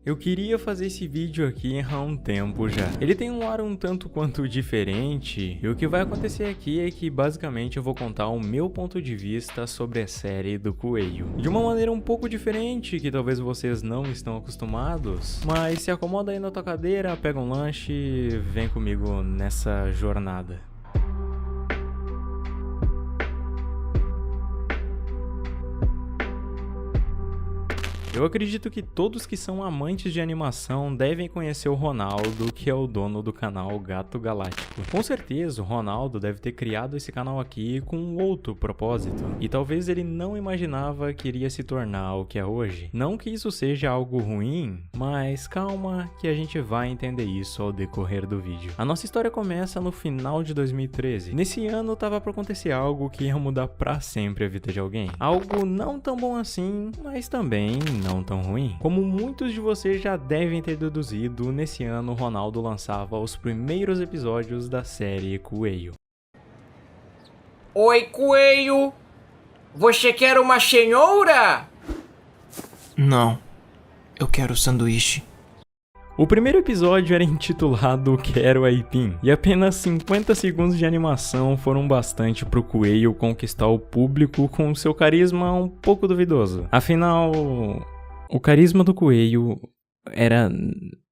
Eu queria fazer esse vídeo aqui há um tempo já. Ele tem um ar um tanto quanto diferente, e o que vai acontecer aqui é que basicamente eu vou contar o meu ponto de vista sobre a série do Coelho. De uma maneira um pouco diferente, que talvez vocês não estão acostumados, mas se acomoda aí na tua cadeira, pega um lanche e vem comigo nessa jornada. Eu acredito que todos que são amantes de animação devem conhecer o Ronaldo, que é o dono do canal Gato Galáctico. Com certeza, o Ronaldo deve ter criado esse canal aqui com um outro propósito, e talvez ele não imaginava que iria se tornar o que é hoje. Não que isso seja algo ruim, mas calma que a gente vai entender isso ao decorrer do vídeo. A nossa história começa no final de 2013. Nesse ano tava pra acontecer algo que ia mudar pra sempre a vida de alguém. Algo não tão bom assim, mas também não tão ruim. Como muitos de vocês já devem ter deduzido, nesse ano Ronaldo lançava os primeiros episódios da série Coelho. Oi, Coelho! Você quer uma cenoura? Não, eu quero sanduíche. O primeiro episódio era intitulado Quero Aipim, e apenas 50 segundos de animação foram bastante pro Coelho conquistar o público com seu carisma um pouco duvidoso. Afinal, o carisma do Coelho era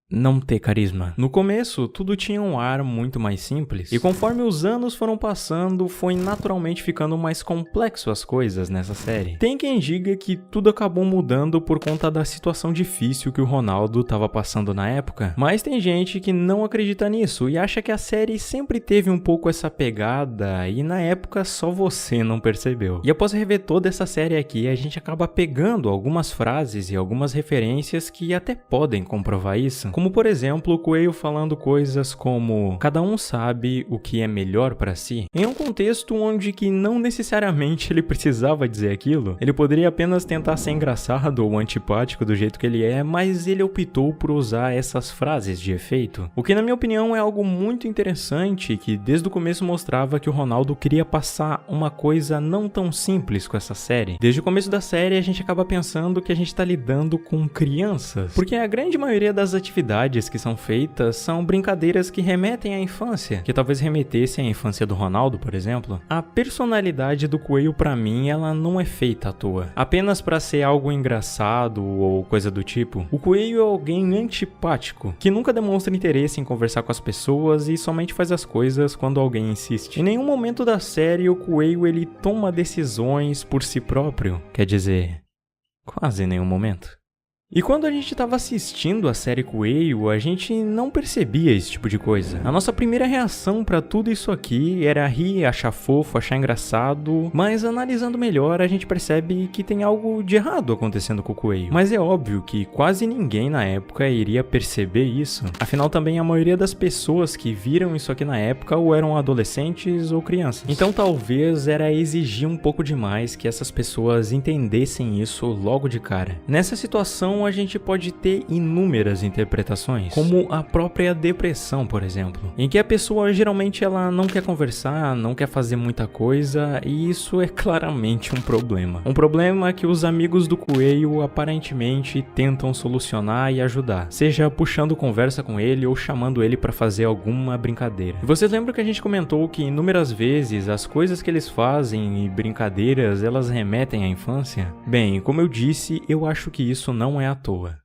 não ter carisma. No começo, tudo tinha um ar muito mais simples, e conforme os anos foram passando, foi naturalmente ficando mais complexo as coisas nessa série. Tem quem diga que tudo acabou mudando por conta da situação difícil que o Ronaldo estava passando na época, mas tem gente que não acredita nisso e acha que a série sempre teve um pouco essa pegada e na época só você não percebeu. E após rever toda essa série aqui, a gente acaba pegando algumas frases e algumas referências que até podem comprovar isso. Como por exemplo, o Coelho falando coisas como cada um sabe o que é melhor para si, em um contexto onde que não necessariamente ele precisava dizer aquilo. Ele poderia apenas tentar ser engraçado ou antipático do jeito que ele é, mas ele optou por usar essas frases de efeito. O que na minha opinião é algo muito interessante, que desde o começo mostrava que o Ronaldo queria passar uma coisa não tão simples com essa série. Desde o começo da série a gente acaba pensando que a gente tá lidando com crianças, porque a grande maioria das atividades que são feitas são brincadeiras que remetem à infância, que talvez remetessem à infância do Ronaldo, por exemplo. A personalidade do Coelho, pra mim, ela não é feita à toa, apenas pra ser algo engraçado ou coisa do tipo. O Coelho é alguém antipático, que nunca demonstra interesse em conversar com as pessoas e somente faz as coisas quando alguém insiste. Em nenhum momento da série, o Coelho ele toma decisões por si próprio, quer dizer, quase nenhum momento. E quando a gente estava assistindo a série Coelho, a gente não percebia esse tipo de coisa. A nossa primeira reação para tudo isso aqui era rir, achar fofo, achar engraçado, mas analisando melhor a gente percebe que tem algo de errado acontecendo com o Coelho. Mas é óbvio que quase ninguém na época iria perceber isso. Afinal, também a maioria das pessoas que viram isso aqui na época ou eram adolescentes ou crianças. Então talvez era exigir um pouco demais que essas pessoas entendessem isso logo de cara. Nessa situação, a gente pode ter inúmeras interpretações, como a própria depressão, por exemplo, em que a pessoa geralmente ela não quer conversar, não quer fazer muita coisa, e isso é claramente um problema. Um problema que os amigos do Coelho aparentemente tentam solucionar e ajudar, seja puxando conversa com ele ou chamando ele para fazer alguma brincadeira. E vocês lembram que a gente comentou que inúmeras vezes as coisas que eles fazem e brincadeiras elas remetem à infância? Bem, como eu disse, eu acho que isso não é à toa.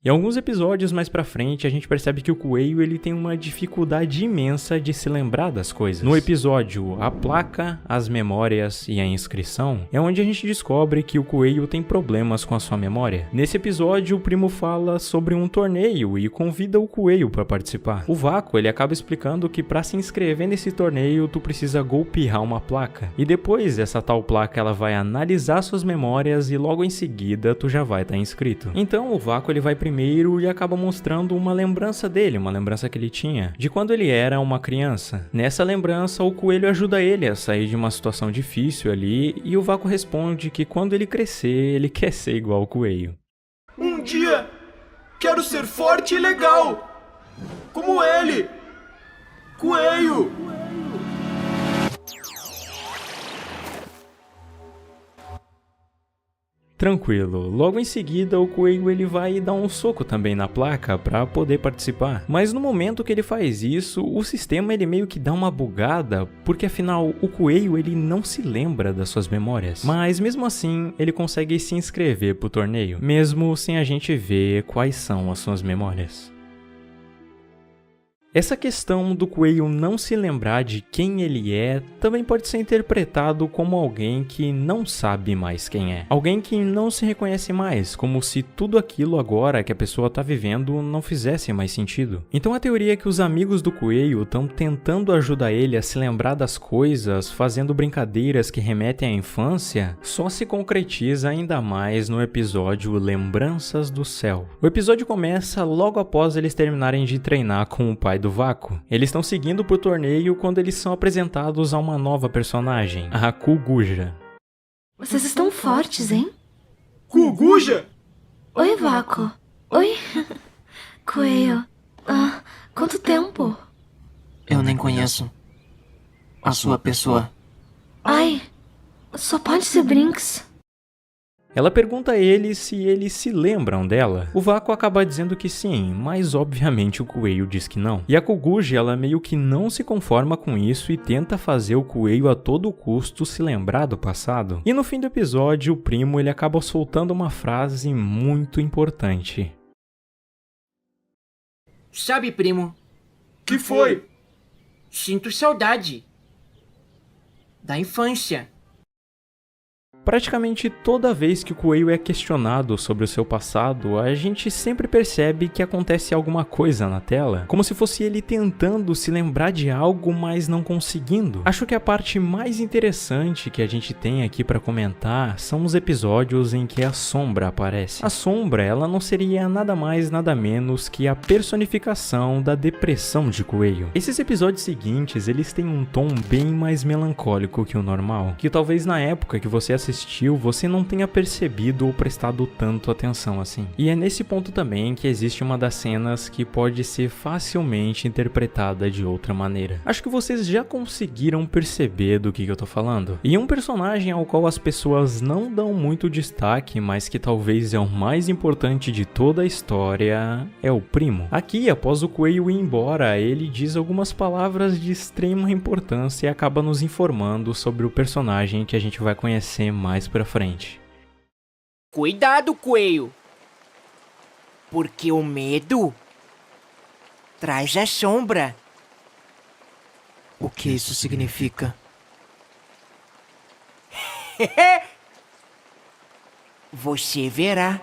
Em alguns episódios mais pra frente, a gente percebe que o Coelho ele tem uma dificuldade imensa de se lembrar das coisas. No episódio A Placa, as Memórias e a Inscrição, é onde a gente descobre que o Coelho tem problemas com a sua memória. Nesse episódio, o primo fala sobre um torneio e convida o Coelho para participar. O Vaco, ele acaba explicando que para se inscrever nesse torneio, tu precisa golpear uma placa. E depois, essa tal placa, ela vai analisar suas memórias e logo em seguida, tu já vai estar inscrito. Então, o Vaco, ele vai primeiro e acaba mostrando uma lembrança dele, uma lembrança que ele tinha, de quando ele era uma criança. Nessa lembrança, o Coelho ajuda ele a sair de uma situação difícil ali, e o Vaco responde que quando ele crescer, ele quer ser igual ao Coelho. Um dia, quero ser forte e legal, como ele, Coelho. Tranquilo, logo em seguida o coelho ele vai dar um soco também na placa para poder participar. Mas no momento que ele faz isso, o sistema ele meio que dá uma bugada, porque afinal o coelho ele não se lembra das suas memórias. Mas mesmo assim, ele consegue se inscrever pro torneio, mesmo sem a gente ver quais são as suas memórias. Essa questão do coelho não se lembrar de quem ele é também pode ser interpretado como alguém que não sabe mais quem é. Alguém que não se reconhece mais, como se tudo aquilo agora que a pessoa está vivendo não fizesse mais sentido. Então a teoria é que os amigos do coelho estão tentando ajudar ele a se lembrar das coisas, fazendo brincadeiras que remetem à infância, só se concretiza ainda mais no episódio Lembranças do Céu. O episódio começa logo após eles terminarem de treinar com o pai do Vácuo. Eles estão seguindo pro torneio quando eles são apresentados a uma nova personagem, a Kuguja. Vocês estão fortes, hein? Kuguja! Oi, Vácuo. Oi, coelho. Quanto tempo? Eu nem conheço a sua pessoa. Ai, só pode ser Brinks. Ela pergunta a eles se eles se lembram dela. O Vácuo acaba dizendo que sim, mas obviamente o coelho diz que não. E a Kuguji, ela meio que não se conforma com isso e tenta fazer o coelho a todo custo se lembrar do passado. E no fim do episódio, o primo ele acaba soltando uma frase muito importante. Sabe, primo, Que foi? sinto saudade da infância. Praticamente toda vez que o coelho é questionado sobre o seu passado, a gente sempre percebe que acontece alguma coisa na tela, como se fosse ele tentando se lembrar de algo, mas não conseguindo. Acho que a parte mais interessante que a gente tem aqui para comentar são os episódios em que a Sombra aparece. A Sombra, ela não seria nada mais nada menos que a personificação da depressão de coelho. Esses episódios seguintes, eles têm um tom bem mais melancólico que o normal, que talvez na época que você assistiu, você não tenha percebido ou prestado tanto atenção assim. E é nesse ponto também que existe uma das cenas que pode ser facilmente interpretada de outra maneira. Acho que vocês já conseguiram perceber do que eu tô falando. E um personagem ao qual as pessoas não dão muito destaque, mas que talvez é o mais importante de toda a história, é o primo. Aqui, após o coelho ir embora, ele diz algumas palavras de extrema importância e acaba nos informando sobre o personagem que a gente vai conhecer mais pra frente. Cuidado, coelho, porque o medo traz a sombra. O que isso significa? Você verá.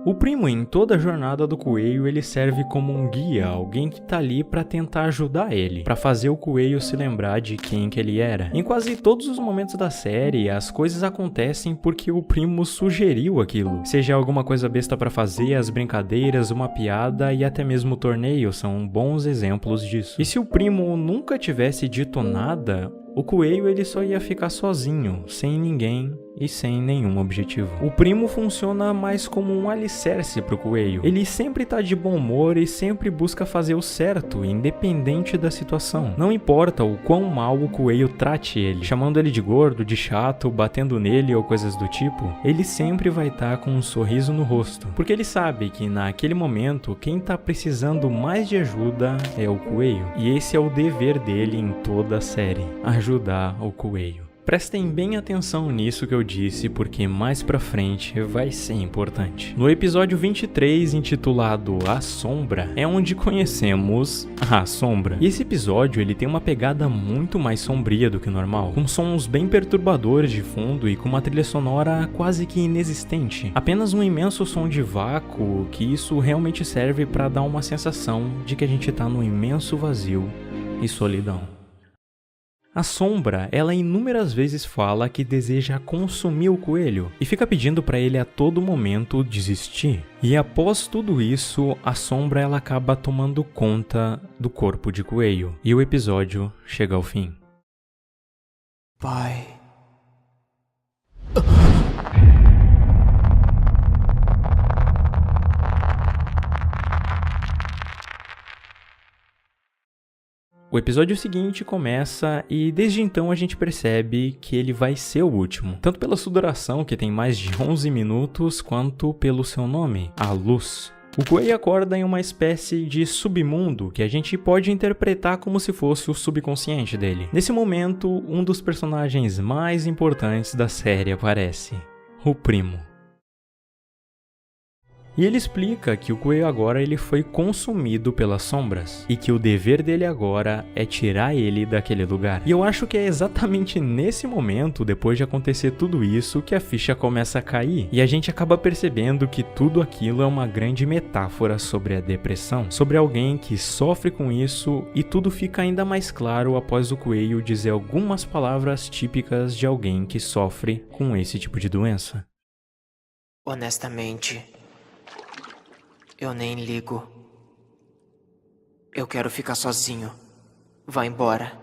O primo, em toda a jornada do coelho, ele serve como um guia, alguém que tá ali pra tentar ajudar ele, pra fazer o coelho se lembrar de quem que ele era. Em quase todos os momentos da série, as coisas acontecem porque o primo sugeriu aquilo. Seja alguma coisa besta pra fazer, as brincadeiras, uma piada e até mesmo o torneio são bons exemplos disso. E se o primo nunca tivesse dito nada, o coelho ele só ia ficar sozinho, sem ninguém e sem nenhum objetivo. O primo funciona mais como um alicerce pro coelho. Ele sempre tá de bom humor e sempre busca fazer o certo, independente da situação. Não importa o quão mal o coelho trate ele, chamando ele de gordo, de chato, batendo nele ou coisas do tipo, ele sempre vai estar com um sorriso no rosto, porque ele sabe que naquele momento quem tá precisando mais de ajuda é o coelho. E esse é o dever dele em toda a série, ajudar o coelho. Prestem bem atenção nisso que eu disse, porque mais pra frente vai ser importante. No episódio 23, intitulado A Sombra, é onde conhecemos a Sombra. E esse episódio ele tem uma pegada muito mais sombria do que o normal, com sons bem perturbadores de fundo e com uma trilha sonora quase que inexistente. Apenas um imenso som de vácuo, que isso realmente serve para dar uma sensação de que a gente tá num imenso vazio e solidão. A Sombra, ela inúmeras vezes fala que deseja consumir o coelho e fica pedindo para ele a todo momento desistir. E após tudo isso, a Sombra ela acaba tomando conta do corpo de coelho e o episódio chega ao fim. Pai. O episódio seguinte começa e desde então a gente percebe que ele vai ser o último, tanto pela sua duração, que tem mais de 11 minutos, quanto pelo seu nome, A Luz. O Kuei acorda em uma espécie de submundo que a gente pode interpretar como se fosse o subconsciente dele. Nesse momento, um dos personagens mais importantes da série aparece, o Primo. E ele explica que o Kuei agora ele foi consumido pelas sombras e que o dever dele agora é tirar ele daquele lugar. E eu acho que é exatamente nesse momento, depois de acontecer tudo isso, que a ficha começa a cair. E a gente acaba percebendo que tudo aquilo é uma grande metáfora sobre a depressão, sobre alguém que sofre com isso, e tudo fica ainda mais claro após o Kuei dizer algumas palavras típicas de alguém que sofre com esse tipo de doença. Honestamente, eu nem ligo. Eu quero ficar sozinho. Vá embora.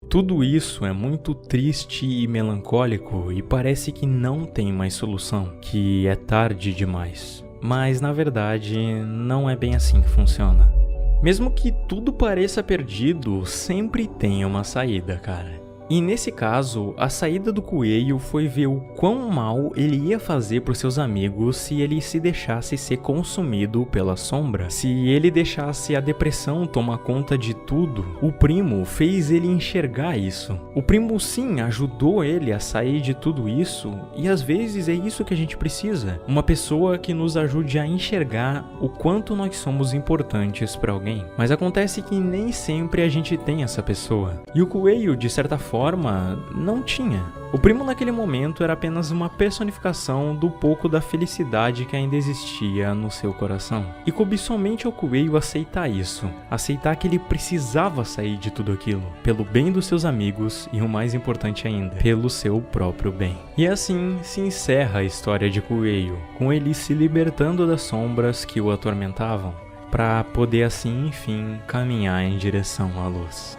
Tudo isso é muito triste e melancólico e parece que não tem mais solução, que é tarde demais. Mas na verdade, não é bem assim que funciona. Mesmo que tudo pareça perdido, sempre tem uma saída, cara. E nesse caso, a saída do Kuei foi ver o quão mal ele ia fazer para os seus amigos se ele se deixasse ser consumido pela sombra. Se ele deixasse a depressão tomar conta de tudo, o Primo fez ele enxergar isso. O Primo sim ajudou ele a sair de tudo isso, e às vezes é isso que a gente precisa. Uma pessoa que nos ajude a enxergar o quanto nós somos importantes para alguém. Mas acontece que nem sempre a gente tem essa pessoa. E o Kuei, de certa forma, não tinha. O Primo naquele momento era apenas uma personificação do pouco da felicidade que ainda existia no seu coração. E coube somente ao Kuei aceitar isso, aceitar que ele precisava sair de tudo aquilo, pelo bem dos seus amigos e o mais importante ainda, pelo seu próprio bem. E assim se encerra a história de Kuei, com ele se libertando das sombras que o atormentavam, para poder assim, enfim, caminhar em direção à luz.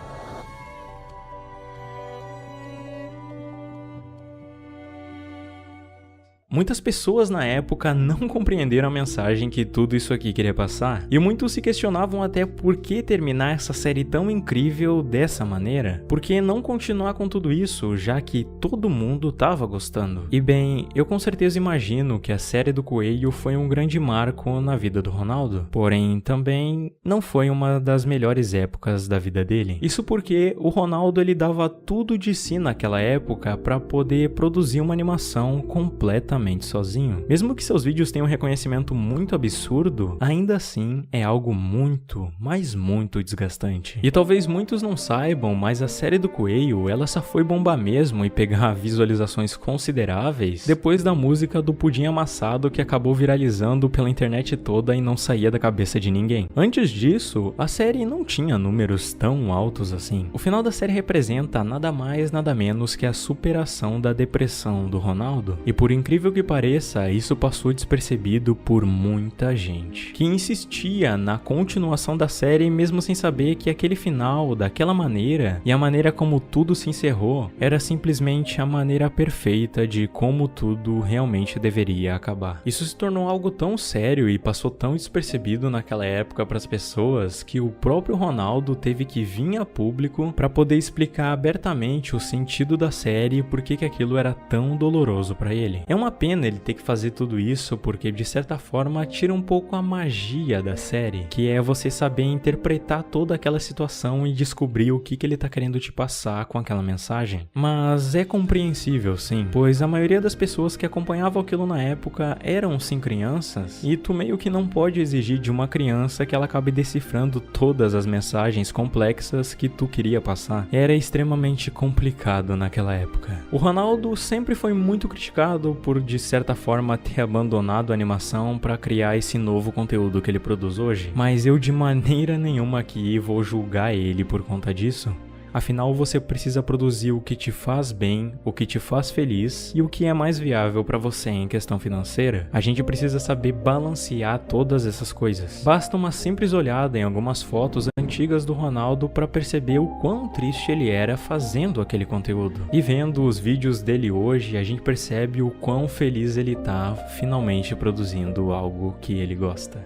Muitas pessoas na época não compreenderam a mensagem que tudo isso aqui queria passar, e muitos se questionavam até por que terminar essa série tão incrível dessa maneira. Por que não continuar com tudo isso, já que todo mundo tava gostando? E bem, eu com certeza imagino que a série do Coelho foi um grande marco na vida do Ronaldo, porém também não foi uma das melhores épocas da vida dele. Isso porque o Ronaldo ele dava tudo de si naquela época para poder produzir uma animação completamente sozinho. Mesmo que seus vídeos tenham um reconhecimento muito absurdo, ainda assim é algo muito, mas muito desgastante. E talvez muitos não saibam, mas a série do Coelho, ela só foi bombar mesmo e pegar visualizações consideráveis depois da música do Pudim Amassado, que acabou viralizando pela internet toda e não saía da cabeça de ninguém. Antes disso, a série não tinha números tão altos assim. O final da série representa nada mais, nada menos que a superação da depressão do Ronaldo. E por incrível que pareça, isso passou despercebido por muita gente, que insistia na continuação da série mesmo sem saber que aquele final, daquela maneira, e a maneira como tudo se encerrou, era simplesmente a maneira perfeita de como tudo realmente deveria acabar. Isso se tornou algo tão sério e passou tão despercebido naquela época para as pessoas que o próprio Ronaldo teve que vir a público para poder explicar abertamente o sentido da série e por que aquilo era tão doloroso para ele. É uma pena ele ter que fazer tudo isso porque de certa forma tira um pouco a magia da série, que é você saber interpretar toda aquela situação e descobrir o que ele tá querendo te passar com aquela mensagem. Mas é compreensível sim, pois a maioria das pessoas que acompanhavam aquilo na época eram sim crianças, e tu meio que não pode exigir de uma criança que ela acabe decifrando todas as mensagens complexas que tu queria passar. Era extremamente complicado naquela época. O Ronaldo sempre foi muito criticado por de certa forma ter abandonado a animação para criar esse novo conteúdo que ele produz hoje, mas eu de maneira nenhuma aqui vou julgar ele por conta disso. Afinal, você precisa produzir o que te faz bem, o que te faz feliz e o que é mais viável para você em questão financeira. A gente precisa saber balancear todas essas coisas. Basta uma simples olhada em algumas fotos antigas do Ronaldo para perceber o quão triste ele era fazendo aquele conteúdo. E vendo os vídeos dele hoje, a gente percebe o quão feliz ele tá finalmente produzindo algo que ele gosta.